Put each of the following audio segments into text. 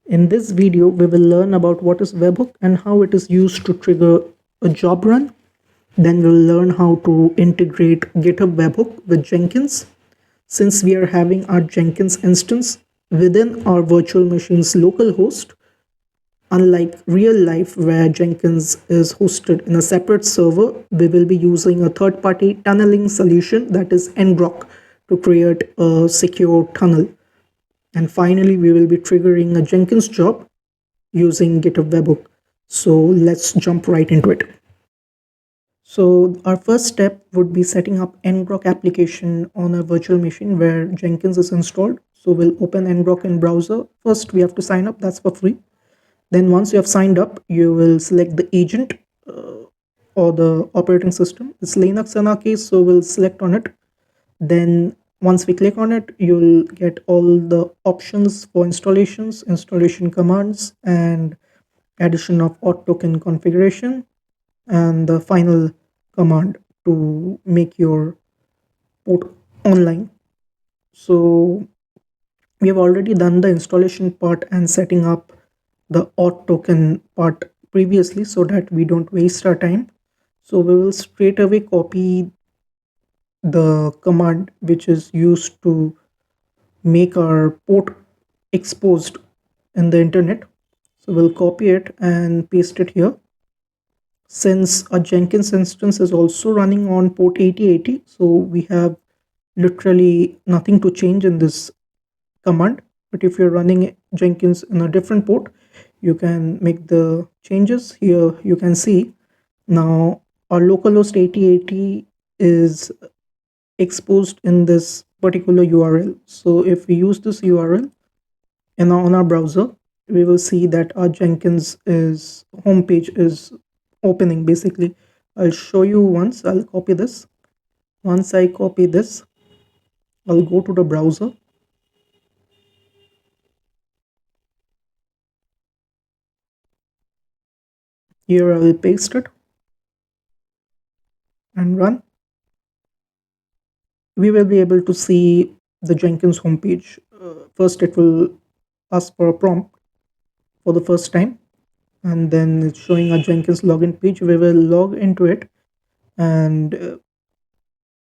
In this video, we will learn about what is Webhook and how it is used to trigger a job run. Then we'll learn how to integrate GitHub Webhook with Jenkins. Since we are having our Jenkins instance within our virtual machine's local host, unlike real life where Jenkins is hosted in a separate server, we will be using a third-party tunneling solution, that is ngrok, to create a secure tunnel. And finally, we will be triggering a Jenkins job using GitHub Webhook. So let's jump right into it. So our first step would be setting up ngrok application on a virtual machine where Jenkins is installed. So we'll open ngrok in browser. First, we have to sign up. That's for free. Then once you have signed up, you will select the agent or the operating system. It's Linux in our case, so we'll select on it. Then once we click on it, you'll get all the options for installations, installation commands, and addition of auth token configuration, and the final command to make your port online. So we have already done the installation part and setting up the auth token part previously so that we don't waste our time. So we will straight away copy the command which is used to make our port exposed in the internet. So we'll copy it and paste it here. Since a Jenkins instance is also running on port 8080, so we have literally nothing to change in this command. But if you're running Jenkins in a different port, you can make the changes. Here you can see now our localhost 8080 is exposed in this particular URL. So if we use this URL and on our browser, we will see that our Jenkins is homepage is opening. Basically, I'll show you once. I'll copy this. Once I copy this, I'll go to the browser. Here I will paste it and run. We will be able to see the Jenkins homepage. First, it will ask for a prompt for the first time, and then it's showing a Jenkins login page. We will log into it, and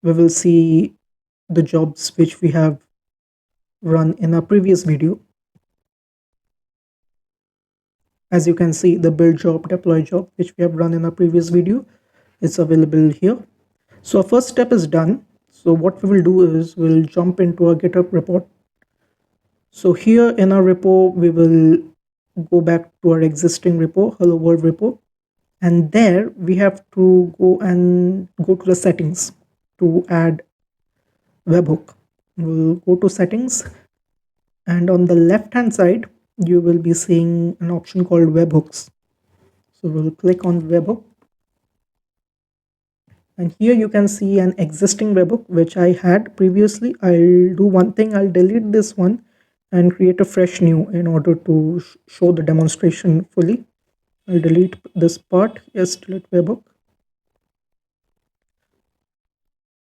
we will see the jobs which we have run in our previous video. As you can see, the build job, deploy job, which we have run in our previous video, is available here. So our first step is done. So what we will do is we'll jump into our GitHub report. So here in our repo, we will go back to our existing repo, hello world repo. And there we have to go to the settings to add webhook. We'll go to settings, and on the left hand side, you will be seeing an option called webhooks. So we'll click on webhook. And here you can see an existing webhook which I had previously. I'll do one thing, I'll delete this one and create a fresh new in order to show the demonstration fully. I'll delete this part. Yes, delete webhook.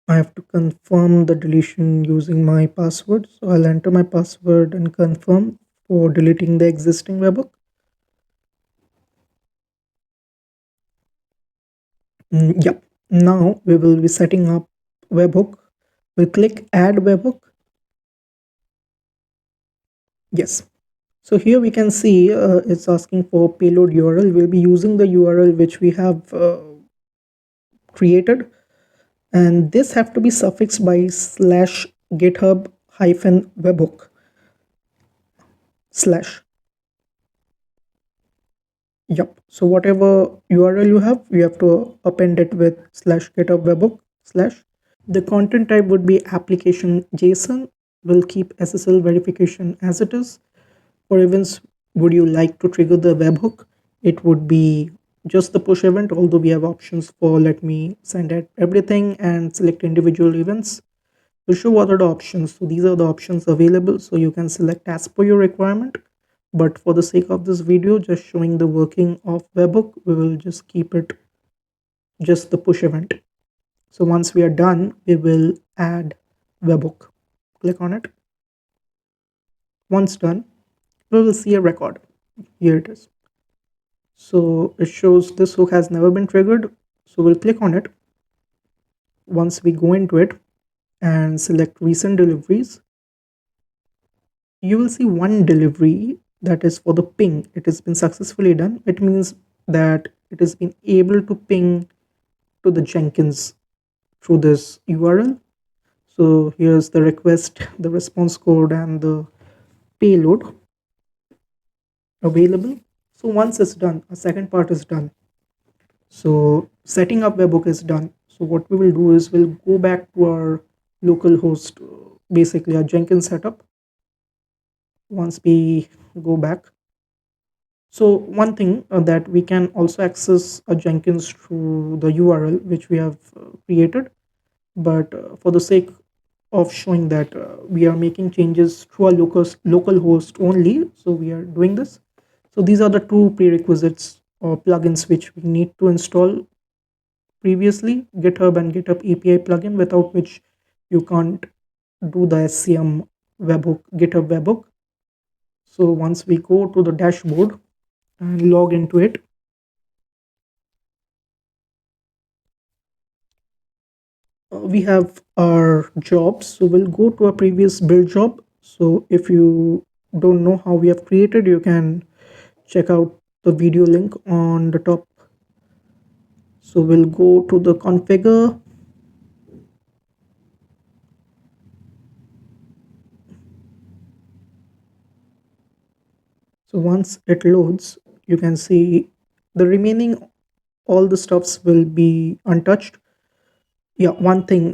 I have to confirm the deletion using my password. So I'll enter my password and confirm for deleting the existing webhook. Yep. Now we will be setting up webhook. We'll click add webhook. Yes. So here we can see it's asking for payload URL. We'll be using the URL which we have created, and this have to be suffixed by /github-webhook/ Yep. So whatever URL you have to append it with /github-webhook/. The content type would be application JSON. We'll keep SSL verification as it is. For events, would you like to trigger the webhook? It would be just the push event, although we have options for let me send out everything and select individual events. We'll show what are the options. So these are the options available, so you can select as per your requirement. But for the sake of this video, just showing the working of webhook, we will just keep it just the push event. So once we are done, we will add webhook. Click on it. Once done, we will see a record. Here it is. So it shows this hook has never been triggered. So we'll click on it. Once we go into it and select recent deliveries, you will see one delivery that is for the ping. It has been successfully done. It means that it has been able to ping to the Jenkins through this URL. So here's the request, the response code, and the payload available. So once it's done, a second part is done. So setting up webhook is done. So what we will do is we'll go back to our local host, basically our Jenkins setup. Once we go back, so one thing that we can also access a Jenkins through the URL which we have created, but for the sake of showing that we are making changes through our local host only, so we are doing this. So these are the two prerequisites or plugins which we need to install previously: GitHub and GitHub API plugin, without which you can't do the SCM webhook, GitHub webhook. So once we go to the dashboard and log into it, we have our jobs. So we'll go to a previous build job. So if you don't know how we have created, you can check out the video link on the top. So we'll go to the configure. So once it loads, you can see the remaining, all the stuffs will be untouched. Yeah, one thing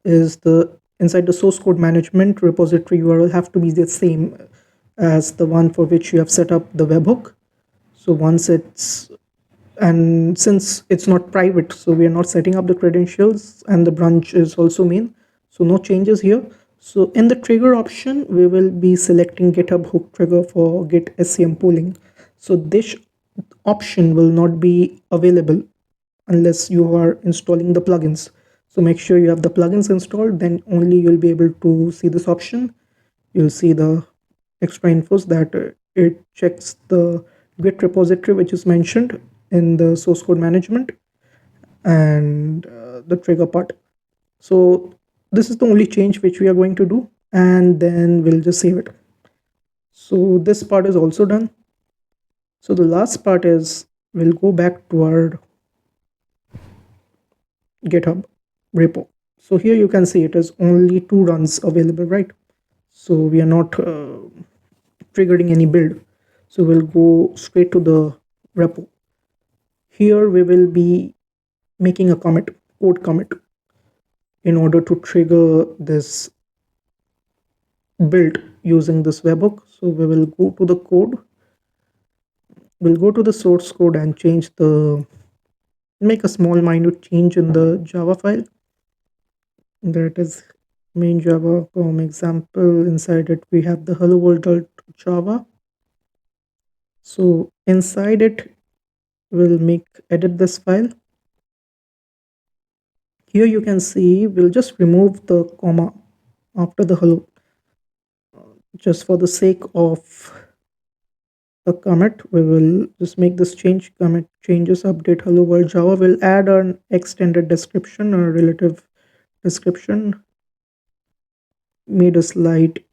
is the inside the source code management repository URL have to be the same as the one for which you have set up the webhook. So once it's, and since it's not private, so we are not setting up the credentials, and the branch is also main, so no changes here. So in the trigger option, we will be selecting GitHub hook trigger for git scm pooling. So this option will not be available unless you are installing the plugins. So make sure you have the plugins installed, then only you'll be able to see this option. You'll see the extra infos that it checks the Git repository which is mentioned in the source code management, and the trigger part. So this is the only change which we are going to do, and then we'll just save it. So this part is also done. So the last part is we'll go back to our GitHub repo. So here you can see it is only 2 runs available, right? So we are not triggering any build. So we'll go straight to the repo. Here we will be making a commit, code commit, in order to trigger this build using this webhook. So we will go to the code. We'll go to the source code and change the, make a small minute change in the Java file. That is main Java example. Inside it we have the hello world.java. So inside it we'll edit this file. Here you can see we'll just remove the comma after the hello, just for the sake of the commit. We will just make this change, commit changes update hello world Java. We'll add an extended description or relative description, made a slight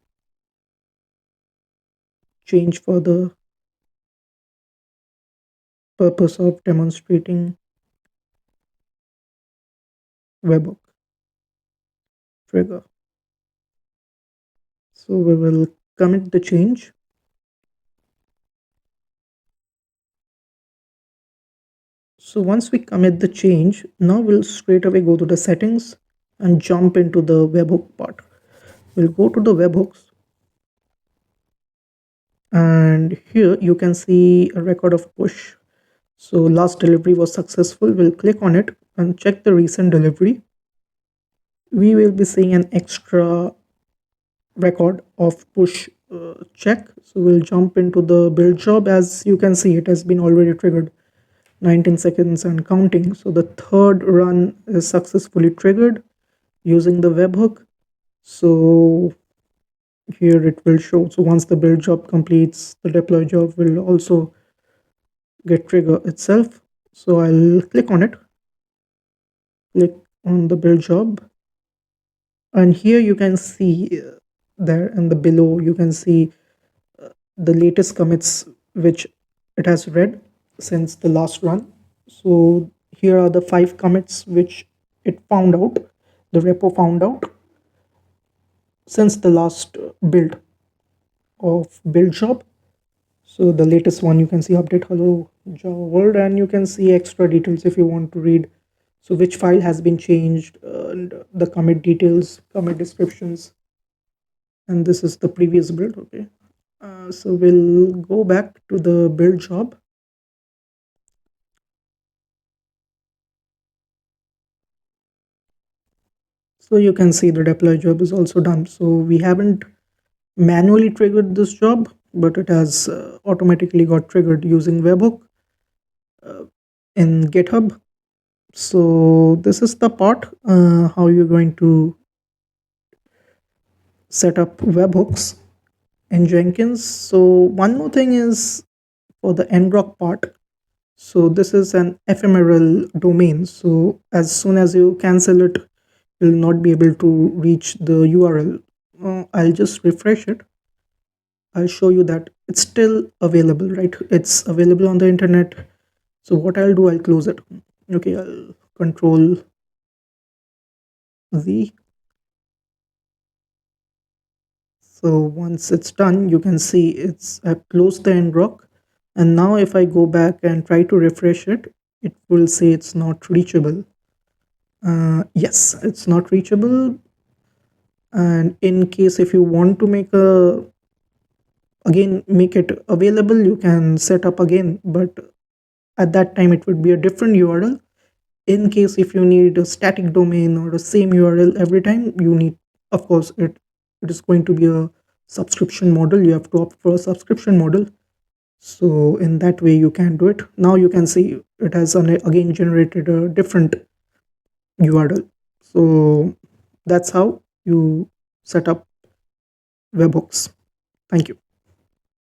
change for the purpose of demonstrating webhook trigger. So we will commit the change. So once we commit the change, now we'll straight away go to the settings and jump into the webhook part. We'll go to the webhooks, and here you can see a record of push. So last delivery was successful. We'll click on it and check the recent delivery. We will be seeing an extra record of push check. So we'll jump into the build job. As you can see, it has been already triggered, 19 seconds and counting. So the third run is successfully triggered using the webhook. So here it will show. So once the build job completes, the deploy job will also get trigger itself. So I'll click on it, click on the build job, and here you can see there and the below you can see the latest commits which it has read since the last run. So here are the 5 commits which it found out, the repo found out since the last build of build job. So the latest one you can see update hello Java world, and you can see extra details if you want to read. So which file has been changed, and the commit details, commit descriptions, and this is the previous build. Okay, so we'll go back to the build job. So you can see the deploy job is also done. So we haven't manually triggered this job, but it has automatically got triggered using Webhook in GitHub. So this is the part how you're going to set up webhooks in Jenkins. So one more thing is for the ngrok part. So this is an ephemeral domain. So as soon as you cancel it, you'll not be able to reach the URL. I'll just refresh it. I'll show you that it's still available, right? It's available on the internet. So what I'll do, I'll close it. Okay, I'll control Z. So once it's done, you can see I've closed the ngrok. And now if I go back and try to refresh it, it will say it's not reachable. Yes, it's not reachable. And in case if you want to make it available, you can set up again, but at that time it would be a different URL. In case if you need a static domain or the same URL every time, you need, of course, it is going to be a subscription model. You have to opt for a subscription model. So in that way you can do it. Now you can see it has again generated a different URL. So that's how you set up webhooks. Thank you.